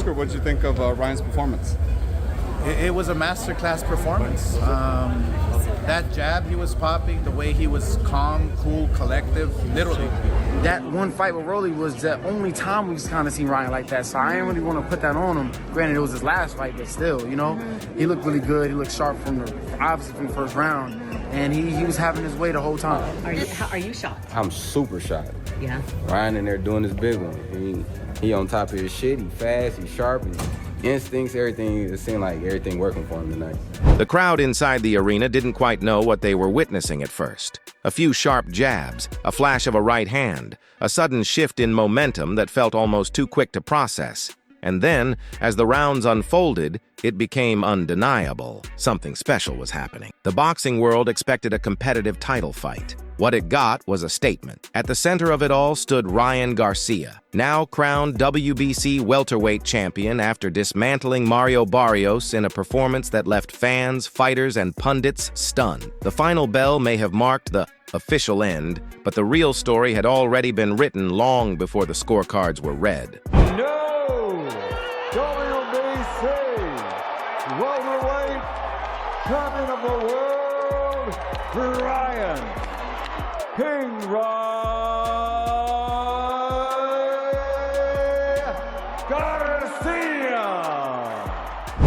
Oscar, what did you think of Ryan's performance? It was a masterclass performance. That jab he was popping, the way he was calm, cool, collective, literally. That one fight with Rolly was the only time we've kind of seen Ryan like that, so I didn't really want to put that on him. Granted, it was his last fight, but still, you know, he looked really good. He looked sharp obviously from the first round, and he was having his way the whole time. Are you shocked? I'm super shocked. Yeah. Ryan in there doing his big one. He on top of his shit. He fast. He sharp. Instincts, everything. It seemed like everything working for him tonight. The crowd inside the arena didn't quite know what they were witnessing at first. A few sharp jabs, a flash of a right hand, a sudden shift in momentum that felt almost too quick to process. And then, as the rounds unfolded, it became undeniable. Something special was happening. The boxing world expected a competitive title fight. What it got was a statement. At the center of it all stood Ryan Garcia, now crowned WBC welterweight champion after dismantling Mario Barrios in a performance that left fans, fighters, and pundits stunned. The final bell may have marked the official end, but the real story had already been written long before the scorecards were read. No! WBC welterweight champion of the world, Ryan King Garcia!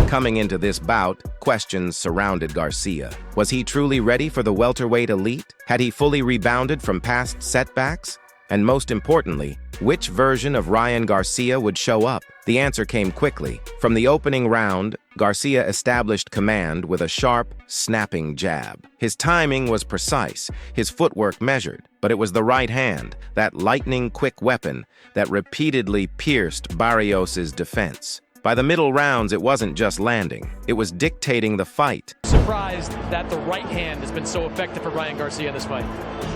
Coming into this bout, questions surrounded Garcia. Was he truly ready for the welterweight elite? Had he fully rebounded from past setbacks? And most importantly, which version of Ryan Garcia would show up? The answer came quickly. From the opening round, Garcia established command with a sharp, snapping jab. His timing was precise, his footwork measured, but it was the right hand, that lightning-quick weapon, that repeatedly pierced Barrios's defense. By the middle rounds, it wasn't just landing. It was dictating the fight. Surprised that the right hand has been so effective for Ryan Garcia in this fight.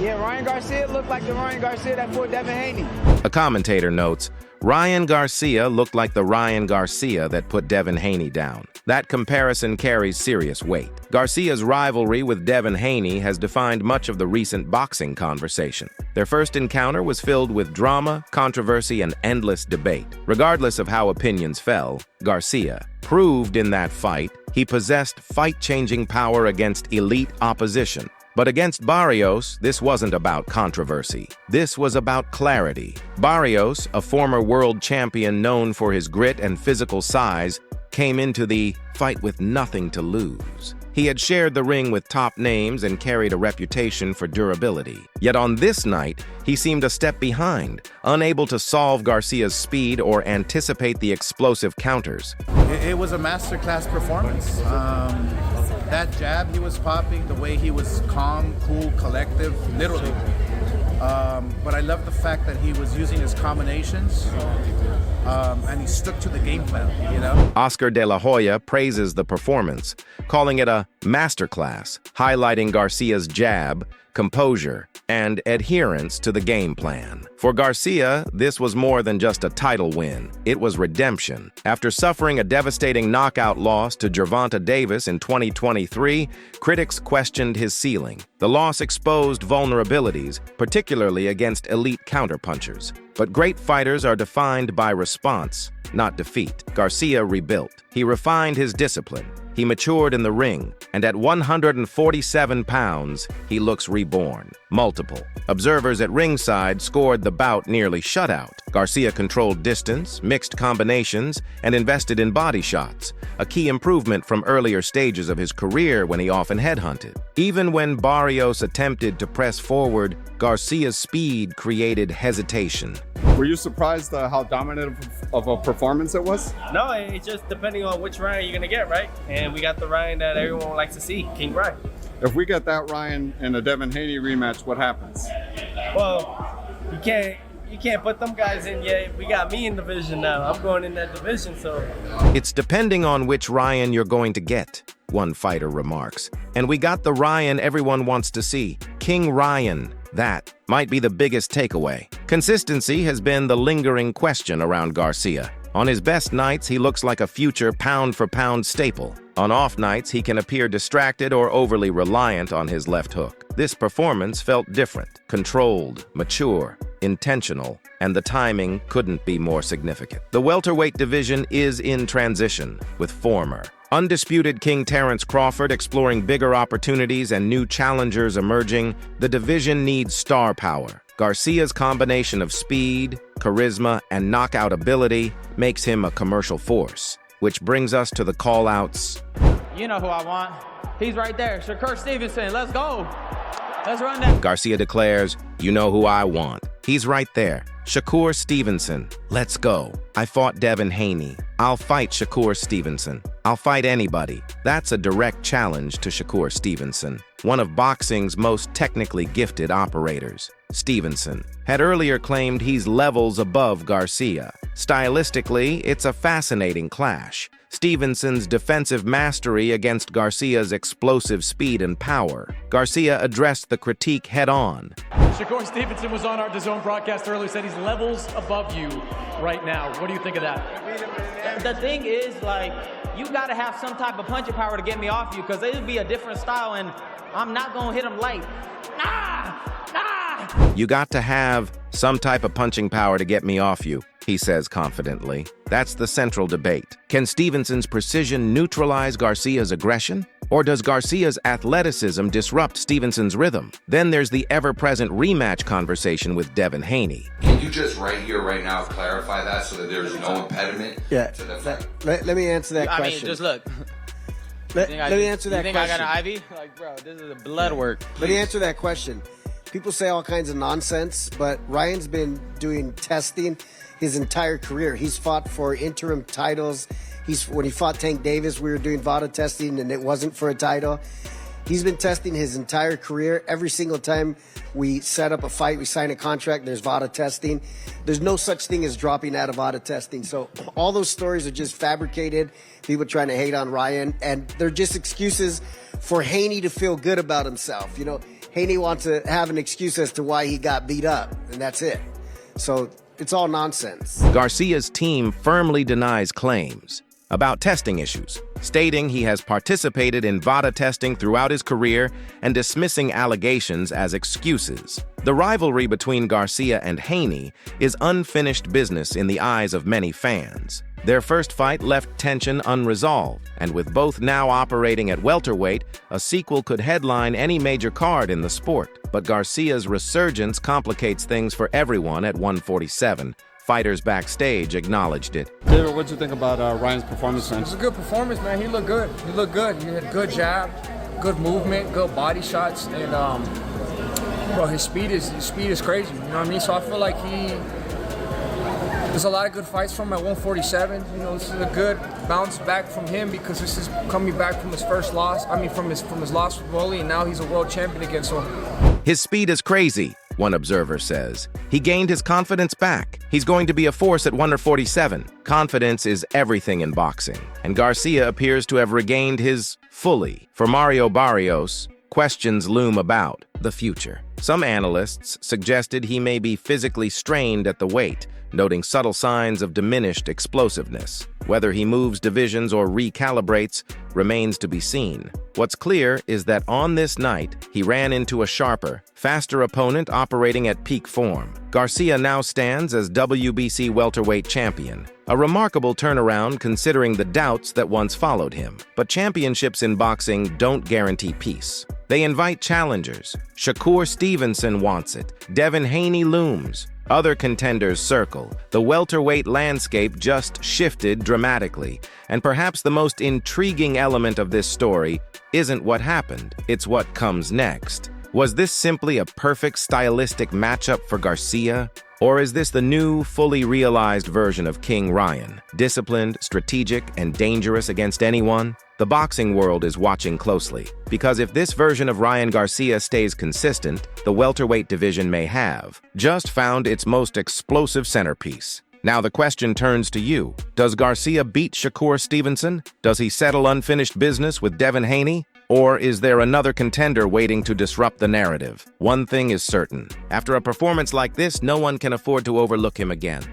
Yeah, Ryan Garcia looked like the Ryan Garcia that fought Devin Haney. A commentator notes, Ryan Garcia looked like the Ryan Garcia that put Devin Haney down. That comparison carries serious weight. Garcia's rivalry with Devin Haney has defined much of the recent boxing conversation. Their first encounter was filled with drama, controversy, and endless debate. Regardless of how opinions fell, Garcia proved in that fight he possessed fight-changing power against elite opposition. But against Barrios, this wasn't about controversy. This was about clarity. Barrios, a former world champion known for his grit and physical size, came into the fight with nothing to lose. He had shared the ring with top names and carried a reputation for durability. Yet on this night, he seemed a step behind, unable to solve Garcia's speed or anticipate the explosive counters. It was a masterclass performance. That jab he was popping, the way he was calm, cool, collective, literally. But I love the fact that he was using his combinations and he stuck to the game plan, you know? Oscar de la Hoya praises the performance, calling it a masterclass, highlighting Garcia's jab, composure, and adherence to the game plan. For Garcia, this was more than just a title win. It was redemption. After suffering a devastating knockout loss to Gervonta Davis in 2023, critics questioned his ceiling. The loss exposed vulnerabilities, particularly against elite counterpunchers. But great fighters are defined by response, not defeat. Garcia rebuilt. He refined his discipline. He matured in the ring, and at 147 pounds, he looks reborn. Multiple. Observers at Ringside scored the bout nearly shutout. Garcia controlled distance, mixed combinations, and invested in body shots, a key improvement from earlier stages of his career when he often headhunted. Even when Barrios attempted to press forward, Garcia's speed created hesitation. Were you surprised how dominant of a performance it was? No, it's just depending on which Ryan you're gonna get, right? And we got the Ryan that everyone likes to see, King Ryan. If we get that Ryan in a Devin Haney rematch, what happens? Well, you can't put them guys in yet. We got me in the division now. I'm going in that division, so. It's depending on which Ryan you're going to get, one fighter remarks. And we got the Ryan everyone wants to see, King Ryan. That might be the biggest takeaway. Consistency has been the lingering question around Garcia. On his best nights, he looks like a future pound-for-pound staple. On off nights, he can appear distracted or overly reliant on his left hook. This performance felt different, controlled, mature. intentional, and the timing couldn't be more significant. The welterweight division is in transition, with former undisputed King Terence Crawford exploring bigger opportunities and new challengers emerging. The division needs star power. Garcia's combination of speed, charisma, and knockout ability makes him a commercial force, which brings us to the call-outs. You know who I want. He's right there, Shakur Stevenson. Let's go. Let's run that. Garcia declares, "You know who I want. He's right there. Shakur Stevenson. Let's go. I fought Devin Haney. I'll fight Shakur Stevenson. I'll fight anybody." That's a direct challenge to Shakur Stevenson, one of boxing's most technically gifted operators. Stevenson had earlier claimed he's levels above Garcia. Stylistically, it's a fascinating clash. Stevenson's defensive mastery against Garcia's explosive speed and power. Garcia addressed the critique head-on. Shakur Stevenson was on our DAZN broadcast earlier, said he's levels above you right now. What do you think of that? The thing is, like, you got to have some type of punching power to get me off you, because it'll be a different style, and I'm not going to hit him light. Nah! You got to have some type of punching power to get me off you, he says confidently. That's the central debate. Can Stevenson's precision neutralize Garcia's aggression? Or does Garcia's athleticism disrupt Stevenson's rhythm? Then there's the ever-present rematch conversation with Devin Haney. Can you just right here, right now, clarify that so that there's no impediment to the fight? Let me answer that question. I mean, just look. Let me answer that question. You think I got an IV? Like, bro, this is a blood work. Let me answer that question. People say all kinds of nonsense, but Ryan's been doing testing his entire career. He's fought for interim titles. When he fought Tank Davis, we were doing VADA testing, and it wasn't for a title. He's been testing his entire career. Every single time we set up a fight, we sign a contract, there's VADA testing. There's no such thing as dropping out of VADA testing. So all those stories are just fabricated, people trying to hate on Ryan, and they're just excuses for Haney to feel good about himself. You know, Haney wants to have an excuse as to why he got beat up, and that's it. So it's all nonsense. Garcia's team firmly denies claims about testing issues, stating he has participated in VADA testing throughout his career and dismissing allegations as excuses. The rivalry between Garcia and Haney is unfinished business in the eyes of many fans. Their first fight left tension unresolved, and with both now operating at welterweight, a sequel could headline any major card in the sport. But Garcia's resurgence complicates things for everyone at 147. Fighters backstage acknowledged it. David, what'd you think about Ryan's performance, man? It was a good performance, man. He looked good. He looked good. He had good jab, good movement, good body shots, and bro, his speed is crazy. You know what I mean? So I feel like there's a lot of good fights from him at 147. You know, this is a good bounce back from him because this is coming back from his first loss. I mean, from his loss with Rolly, and now he's a world champion again. So his speed is crazy, one observer says. He gained his confidence back. He's going to be a force at 147. Confidence is everything in boxing, and Garcia appears to have regained his fully. For Mario Barrios, questions loom about the future. Some analysts suggested he may be physically strained at the weight, noting subtle signs of diminished explosiveness. Whether he moves divisions or recalibrates remains to be seen. What's clear is that on this night, he ran into a sharper, faster opponent operating at peak form. Garcia now stands as WBC welterweight champion, a remarkable turnaround considering the doubts that once followed him. But championships in boxing don't guarantee peace. They invite challengers. Shakur Stevenson wants it. Devin Haney looms. Other contenders circle. The welterweight landscape just shifted dramatically. And perhaps the most intriguing element of this story isn't what happened, it's what comes next. Was this simply a perfect stylistic matchup for Garcia? Or is this the new, fully realized version of King Ryan? Disciplined, strategic, and dangerous against anyone? The boxing world is watching closely, because if this version of Ryan Garcia stays consistent, the welterweight division may have just found its most explosive centerpiece. Now the question turns to you. Does Garcia beat Shakur Stevenson? Does he settle unfinished business with Devin Haney? Or is there another contender waiting to disrupt the narrative? One thing is certain. After a performance like this, no one can afford to overlook him again.